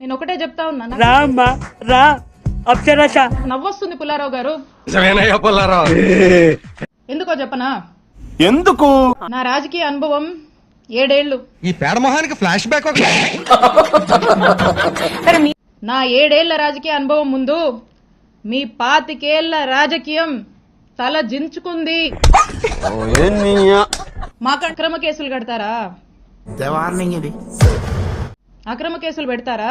నేను ఒకటే చెప్తా ఉన్నా, రా అమ్మా రా అప్సరస. నవ్వొస్తుంది పుల్లారావు గారు. ఎందుకో చెప్పనా? ఎందుకు? నా రాజకీయ అనుభవం 7 ఏళ్ళు. ఈ పేడమొహానికి ఫ్లాష్ బ్యాక్ నా 7 ఏళ్ల రాజకీయ అనుభవం ముందు మీ 25 ఏళ్ల రాజకీయం తల జించుకుంది. మాకు అక్రమ కేసులు కడతారా? అక్రమ కేసులు పెడతారా?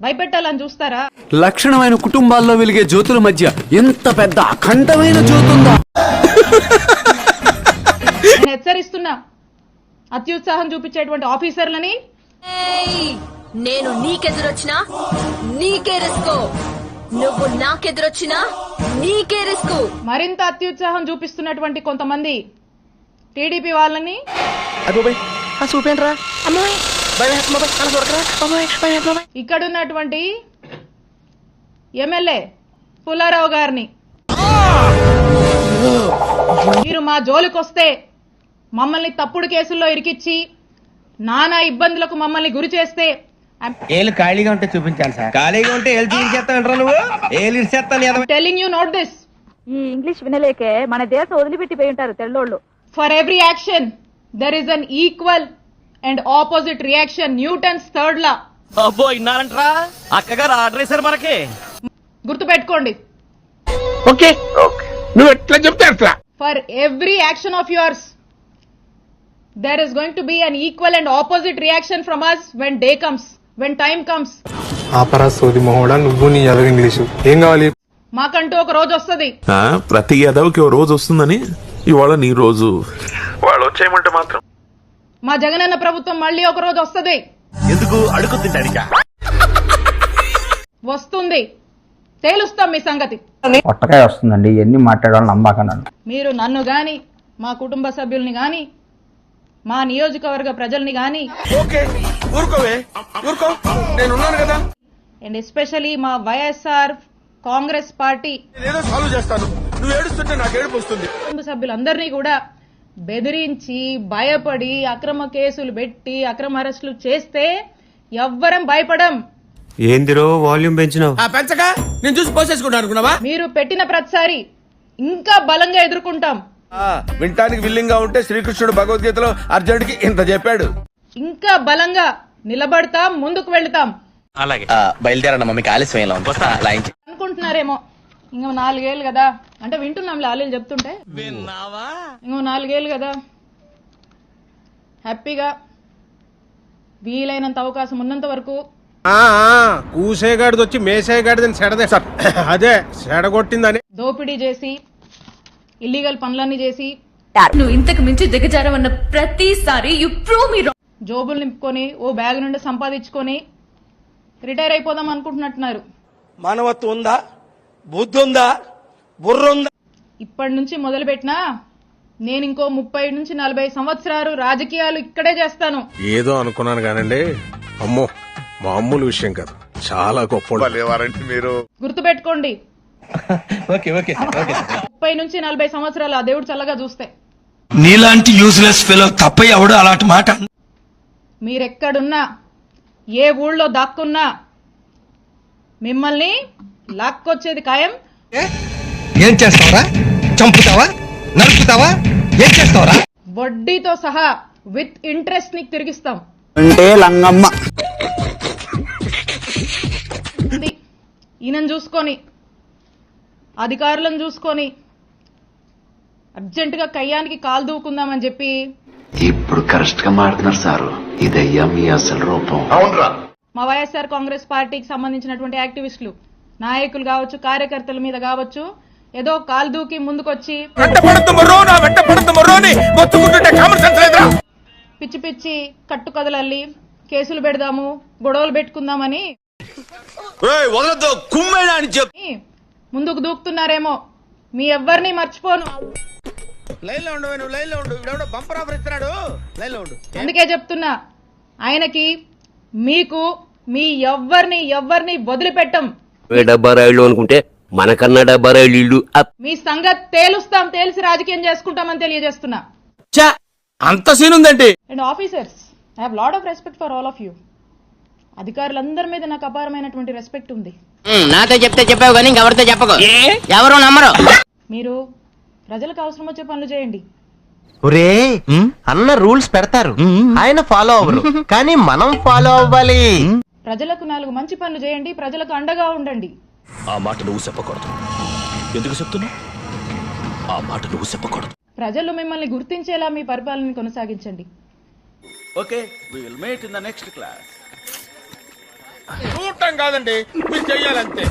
భయపెట్టాలని చూస్తారా? లక్షణమైన కుటుంబాల్లో వెలిగే జ్యోతుల మధ్య ఎంత పెద్ద అఖండమైన జ్యోతుందా? నేను హెచ్చరిస్తున్నా, అత్యుత్సాహం చూపించేటువంటి ఆఫీసర్లని. నేను నీకెదురొచ్చినా నీకే రిస్క్, నువ్వు నాకెదురొచ్చినా నీకే రిస్క్. మరింత అత్యుత్సాహం చూపిస్తున్నటువంటి కొంతమంది టీడీపీ వాళ్ళని ఇక్కడున్నటువంటి ఎమ్మెల్యే పుల్లారావు గారిని మీరు మా జోలికొస్తే మమ్మల్ని తప్పుడు కేసుల్లో ఇరికిచ్చి నానా ఇబ్బందులకు మమ్మల్ని గురి చేస్తే ఏళ్ళు ఖాళీగా ఉంటే చూపించాలి సార్. ఖాళీగా ఉంటే ఏళ్ళు తీసేస్తానంటారా నువ్వు? ఏళ్ళు ఇచ్చేస్తాను. Telling you note this. ఈ ఇంగ్లీష్ వినలేకే మన దేశం వదిలిపెట్టిపోయి ఉంటారు తెల్లోళ్ళు. For every action there is an equal and opposite reaction. Newton's third law. అబ్బో ఇన్నారంట్రా, అక్కగారు ఆర్డర్ వేశారు మనకి. గుర్తుపెట్టుకోండి. ఓకే నువ్వు ఎట్లా చెప్తే అట్లా. For every action of yours there is going to be an equal and opposite reaction from us when day comes, when time comes. ఆపరా సోది మొహోడా, నువ్వు నీ ఎదవ ఇంగ్లీషు ఏం కావాలి? మాకంటూ ఒక రోజు వస్తుంది. ప్రతి ఎదవకి ఓ రోజు వస్తుందని ఇవాళ నీ రోజు. వాళ్ళు వచ్చేయమంటే మాత్రం మా జగనన్న ప్రభుత్వం మళ్ళీ ఒక రోజు వస్తుంది. ఎందుకు అడుగు తింటాడికా? వస్తుంది, తేలుస్తాం మీ సంగతి. పొట్టకాయ వస్తుందండి, ఎన్ని మాట్లాడాలని నమ్మకన్నాను. మీరు నన్ను గాని, మా కుటుంబ సభ్యుల్ని గాని, మా నియోజకవర్గ ప్రజల్ని గాని, అండ్ ఎస్పెషలీ మా వైఎస్ఆర్ కాంగ్రెస్ పార్టీ కుటుంబ సభ్యులందరినీ కూడా బెదిరించి, భయపడి, అక్రమ కేసులు పెట్టి, అక్రమ అరెస్టులు చేస్తే ఎవ్వరం భయపడం. ఏందిరో వాల్యూమ్ పెంచినావు? పెంచగా నేను చూసి పోసేసుకుంటాను అనుకున్నావా? మీరు పెట్టిన ప్రతిసారి ఇంకా బలంగా ఎదుర్కొంటాం. వింటానికి విల్లింగ్ గా ఉంటే శ్రీకృష్ణుడు భగవద్గీతలో అర్జునుడికి ఇంత చెప్పాడు. ఇంకా బలంగా నిలబడతాం, ముందుకు వెళ్తాం. అలాగే బయలుదేరన్న మమ్మీకి ఆలస్యం అనుకుంటున్నారేమో ఇంకో 4 ఏళ్ళు కదా అంటే, వింటున్నాం లాలీలు చెప్తుంటే. ఇంకో 4 ఏళ్ళు కదా, హ్యాపీగా వీలైనంత అవకాశం ఉన్నంత వరకు కూసేగాడిది వచ్చి మేసేగాడిదని సెడదే సార్, అదే సెడగొట్టిందని దోపిడీ చేసి, ఇల్లీగల్ పనులన్నీ చేసి, నువ్వు ఇంతకు మించి దిగజారవన్న ప్రతిసారి యు ప్రూవ్ మీ రాంగ్. జోబులు నింపుకొని ఓ బ్యాగ్ నుండి సంపాదించుకొని రిటైర్ అయిపోదాం అనుకుంటున్నట్టున్నారు. మానవత్వం ఉందా? బుద్ధి ఉందా? బుర్ర ఉందా? ఇప్పటి నుంచి మొదలు పెట్టినా నేను ఇంకో 30 నుంచి 40 సంవత్సరాలు రాజకీయాలు ఇక్కడే చేస్తాను. ఏదో అనుకున్నాను కానండి, అమ్మో మామూలు విషయం కాదు, చాలా గొప్ప మీరు. గుర్తుపెట్టుకోండి, 30 నుంచి 40 సంవత్సరాలు ఆ దేవుడు చల్లగా చూస్తే. నీలాంటి యూజ్లెస్ ఫెలో తప్ప ఎవడు అలాంటి మాట. మీరెక్కడున్నా, ఏ ఊళ్ళో దాక్కున్నా మిమ్మల్ని లాక్కొచ్చేది ఖాయం. ఏం చేస్తావరా? చంపుతావా? నరుకుతావా? ఏం చేస్తావరా? వడ్డీతో సహా విత్ ఇంట్రెస్ట్ నీకు తిరిగిస్తాం. అంటే లంగమ్మ ఈయనను చూసుకొని, అధికారులను చూసుకొని అర్జెంటుగా కయ్యానికి కాలు దూకుందామని చెప్పి ఇప్పుడు కరెక్ట్ గా మాట్లాడుతున్నారు సారు. ఇదయ్యా మీ అసలు రూపం. మా వైఎస్ఆర్ కాంగ్రెస్ పార్టీకి సంబంధించినటువంటి యాక్టివిస్టులు, నాయకులు కావచ్చు, కార్యకర్తల మీద కావచ్చు, ఏదో కాలు దూకి ముందుకొచ్చి పిచ్చి పిచ్చి కట్టుకథలల్లి కేసులు పెడదాము, గొడవలు పెట్టుకుందామని ముందుకు దూకుతున్నారేమో. మీ ఎవ్వరిని మర్చిపోను. అందుకే చెప్తున్నా, ఆయనకి మీకు మీ ఎవ్వరిని వదిలిపెట్టం. డబ్బా రాయిళ్ళు అనుకుంటే మనకన్నా డబ్బా రాయిళ్ళు. మీ సంగతి తేలుస్తాం, తేల్చి రాజకీయం చేసుకుంటామని తెలియజేస్తున్నా. అంత సీన్ ఉందండి. And officers, I have lot of respect for all of you. అధికారులందరి మీద నాకు అపారమైనటువంటి రెస్పెక్ట్ ఉంది. నాతో చెప్తే చెప్పావు కానీ ఇంకెవరితో చెప్పకు, ఎవరు నమ్మరు. మీరు ప్రజలకు అవసరం వచ్చే పనులు చేయండి. ఒరే అన్న రూల్స్ పెడతారు, ఆయన ఫాలో అవ్వరు, కానీ మనం ఫాలో అవ్వాలి. ప్రజలకు 4 మంచి పనులు చేయండి, ప్రజలకు అండగా ఉండండి. ఆ మాట నువ్వు చెప్పకూడదు. ఎందుకు చెప్తున్నా? ఆ మాట నువ్వు చెప్పకూడదు. ప్రజలు మిమ్మల్ని గుర్తించేలా మీ పరిపాలన కొనసాగించండి. Okay, we will meet in the next class. చూడటం కాదండి, మీరు చెయ్యాలంతే.